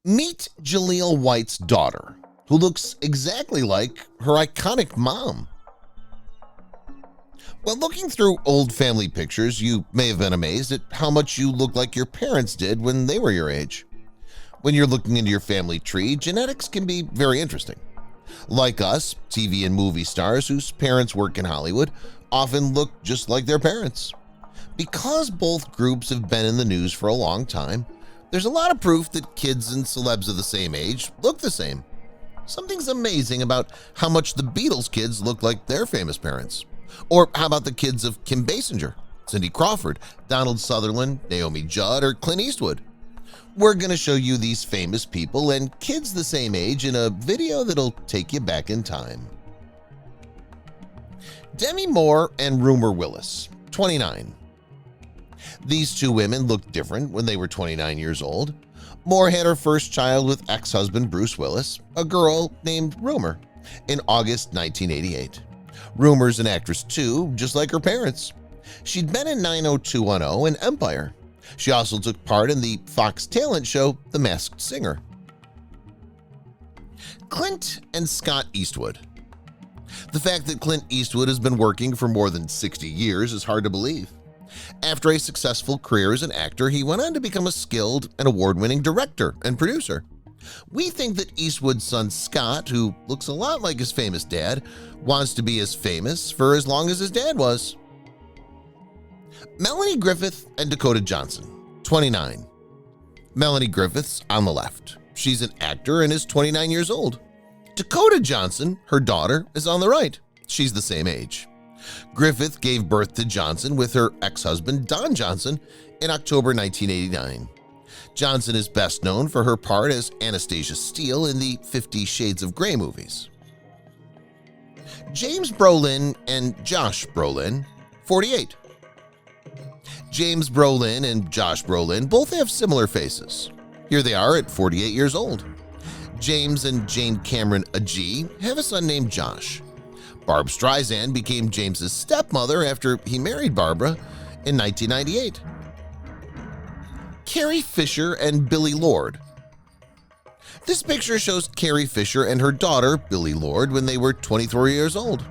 Meet Jaleel White's daughter, who looks exactly like her iconic mom. While looking through old family pictures, you may have been amazed at how much you look like your parents did when they were your age. When you're looking into your family tree, genetics can be very interesting. Like us, TV and movie stars whose parents work in Hollywood often look just like their parents. Because both groups have been in the news for a long time, there's a lot of proof that kids and celebs of the same age look the same. Something's amazing about how much the Beatles kids look like their famous parents. Or how about the kids of Kim Basinger, Cindy Crawford, Donald Sutherland, Naomi Judd, or Clint Eastwood? We're going to show you these famous people and kids the same age in a video that'll take you back in time. Demi Moore and Rumor Willis, 29. These two women looked different when they were 29 years old. Moore had her first child with ex-husband Bruce Willis, a girl named Rumor, in August 1988. Rumor's an actress too, just like her parents. She'd been in 90210 and Empire. She also took part in the Fox talent show The Masked Singer. Clint and Scott Eastwood. The fact that Clint Eastwood has been working for more than 60 years is hard to believe. After a successful career as an actor, he went on to become a skilled and award-winning director and producer. We think that Eastwood's son Scott, who looks a lot like his famous dad, wants to be as famous for as long as his dad was. Melanie Griffith and Dakota Johnson, 29. Melanie Griffith's on the left. She's an actor and is 29 years old. Dakota Johnson, her daughter, is on the right. She's the same age. Griffith gave birth to Johnson with her ex-husband Don Johnson in October 1989. Johnson is best known for her part as Anastasia Steele in the 50 Shades of Grey movies. James Brolin and Josh Brolin, 48. James Brolin and Josh Brolin both have similar faces. Here they are at 48 years old. James and Jane Cameron Agee have a son named Josh. Barb Streisand became James's stepmother after he married Barbara in 1998. Carrie Fisher and Billie Lourd. This picture shows Carrie Fisher and her daughter, Billie Lourd, when they were 24 years old.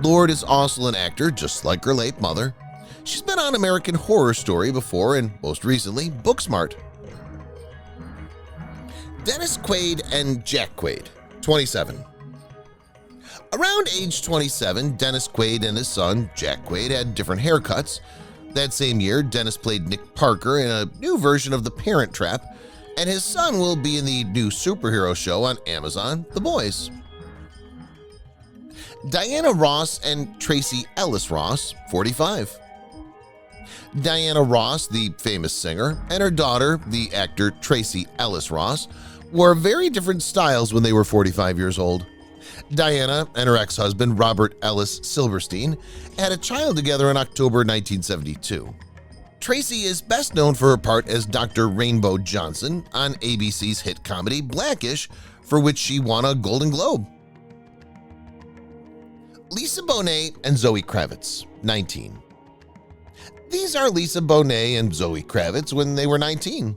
Lourd is also an actor, just like her late mother. She's been on American Horror Story before and, most recently, Booksmart. Dennis Quaid and Jack Quaid, 27. Around age 27, Dennis Quaid and his son, Jack Quaid, had different haircuts. That same year, Dennis played Nick Parker in a new version of The Parent Trap, and his son will be in the new superhero show on Amazon, The Boys. Diana Ross and Tracy Ellis Ross, 45. Diana Ross, the famous singer, and her daughter, the actor Tracy Ellis Ross, wore very different styles when they were 45 years old. Diana and her ex-husband Robert Ellis Silverstein had a child together in October 1972. Tracy is best known for her part as Dr. Rainbow Johnson on ABC's hit comedy Blackish, for which she won a Golden Globe. Lisa Bonet and Zoe Kravitz, 19. These are Lisa Bonet and Zoe Kravitz when they were 19.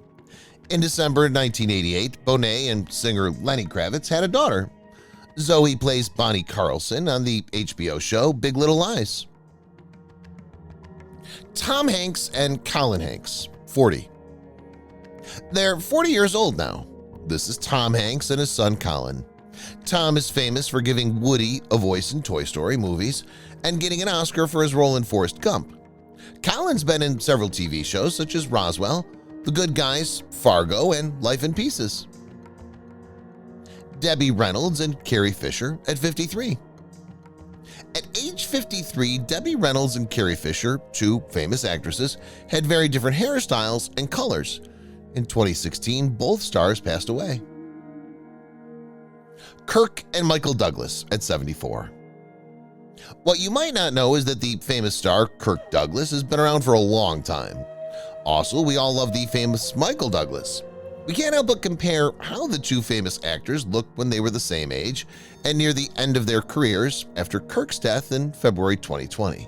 In December 1988, Bonet and singer Lenny Kravitz had a daughter. Zoe plays Bonnie Carlson on the HBO show Big Little Lies. Tom Hanks and Colin Hanks, 40. They're 40 years old now. This is Tom Hanks and his son Colin. Tom is famous for giving Woody a voice in Toy Story movies and getting an Oscar for his role in Forrest Gump. Colin's been in several TV shows such as Roswell, The Good Guys, Fargo, and Life in Pieces. Debbie Reynolds and Carrie Fisher at 53. At age 53, Debbie Reynolds and Carrie Fisher, two famous actresses, had very different hairstyles and colors. In 2016, both stars passed away. Kirk and Michael Douglas at 74. What you might not know is that the famous star Kirk Douglas has been around for a long time. Also, we all love the famous Michael Douglas. We can't help but compare how the two famous actors looked when they were the same age and near the end of their careers after Kirk's death in February 2020.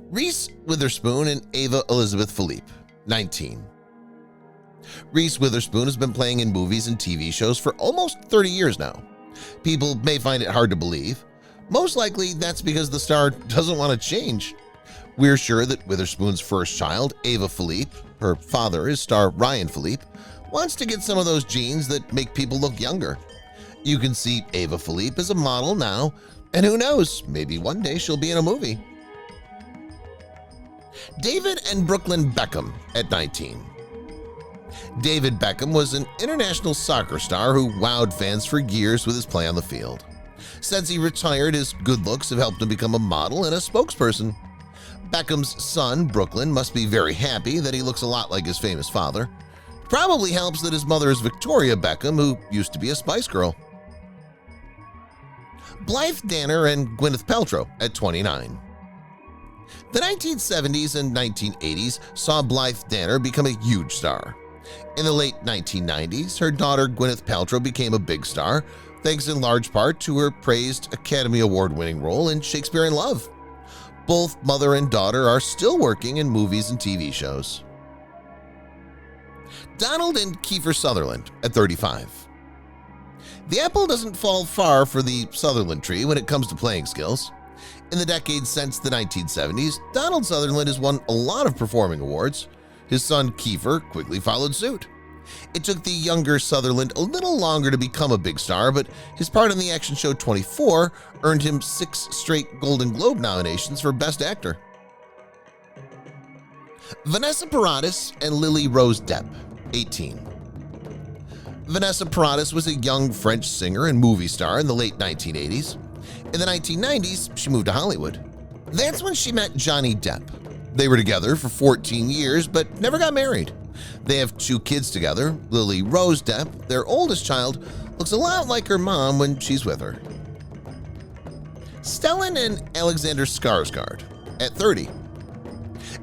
Reese Witherspoon and Ava Elizabeth Philipe, 19. Reese Witherspoon has been playing in movies and TV shows for almost 30 years now. People may find it hard to believe. Most likely that's because the star doesn't want to change. We're sure that Witherspoon's first child, Ava Philipe, her father is star Ryan Philippe, wants to get some of those genes that make people look younger. You can see Ava Philippe as a model now, and who knows, maybe one day she'll be in a movie. David and Brooklyn Beckham at 19. David Beckham was an international soccer star who wowed fans for years with his play on the field. Since he retired, his good looks have helped him become a model and a spokesperson. Beckham's son, Brooklyn, must be very happy that he looks a lot like his famous father. Probably helps that his mother is Victoria Beckham, who used to be a Spice Girl. Blythe Danner and Gwyneth Paltrow at 29. The 1970s and 1980s saw Blythe Danner become a huge star. In the late 1990s, her daughter Gwyneth Paltrow became a big star, thanks in large part to her praised Academy Award-winning role in Shakespeare in Love. Both mother and daughter are still working in movies and TV shows. Donald and Keifer Sutherland at 35. The apple doesn't fall far for the Southernland tree when it comes to playing skills. In the decades since the 1970s, Donald Sutherland has won a lot of performing awards. His son Keifer quickly followed suit. It took the younger Sutherland a little longer to become a big star, but his part in the action show 24 earned him 6 straight Golden Globe nominations for Best Actor. Vanessa Paradis and Lily Rose Depp, 18. Vanessa Paradis was a young French singer and movie star in the late 1980s. In the 1990s, she moved to Hollywood. That's when she met Johnny Depp. They were together for 14 years but never got married. They have 2 kids together. Lily Rose Depp, their oldest child, looks a lot like her mom when she's with her. Stellan and Alexander Skarsgard at 30.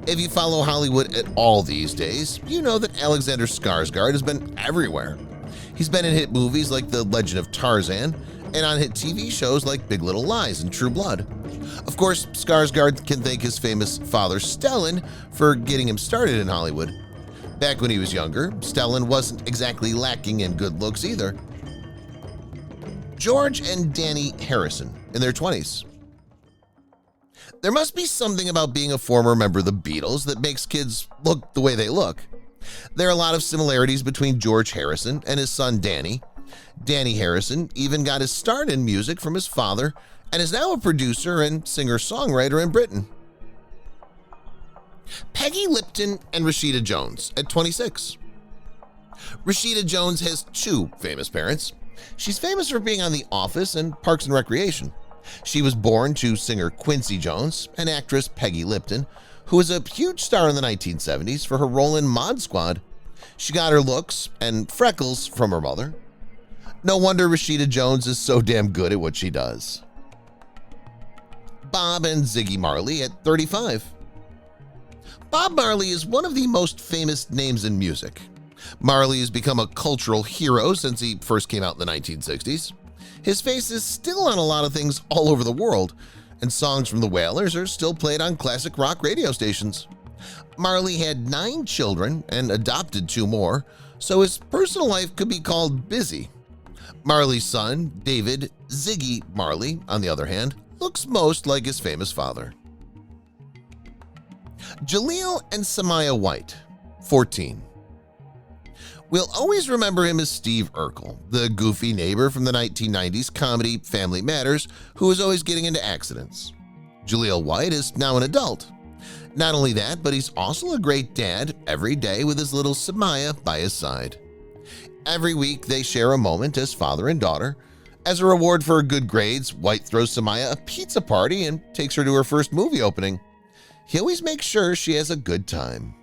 If you follow Hollywood at all these days, you know that Alexander Skarsgard has been everywhere. He's been in hit movies like The Legend of Tarzan and on hit TV shows like Big Little Lies and True Blood. Of course, Skarsgard can thank his famous father Stellan for getting him started in Hollywood. Back when he was younger, Stellan wasn't exactly lacking in good looks either. George and Danny Harrison in their 20s. There must be something about being a former member of the Beatles that makes kids look the way they look. There are a lot of similarities between George Harrison and his son Danny. Danny Harrison even got his start in music from his father and is now a producer and singer-songwriter in Britain. Peggy Lipton and Rashida Jones at 26. Rashida Jones has 2 famous parents. She's famous for being on The Office and Parks and Recreation. She was born to singer Quincy Jones and actress Peggy Lipton, who was a huge star in the 1970s for her role in Mod Squad. She got her looks and freckles from her mother. No wonder Rashida Jones is so damn good at what she does. Bob and Ziggy Marley at 35. Bob Marley is one of the most famous names in music. Marley has become a cultural hero since he first came out in the 1960s. His face is still on a lot of things all over the world, and songs from the Wailers are still played on classic rock radio stations. Marley had 9 children and adopted 2 more, so his personal life could be called busy. Marley's son, David Ziggy Marley, on the other hand, looks most like his famous father. Jaleel and Samaya White, 14. We'll always remember him as Steve Urkel, the goofy neighbor from the 1990s comedy Family Matters who was always getting into accidents. Jaleel White is now an adult. Not only that, but he's also a great dad every day with his little Samaya by his side. Every week they share a moment as father and daughter. As a reward for her good grades, White throws Samaya a pizza party and takes her to her first movie opening. He always makes sure she has a good time.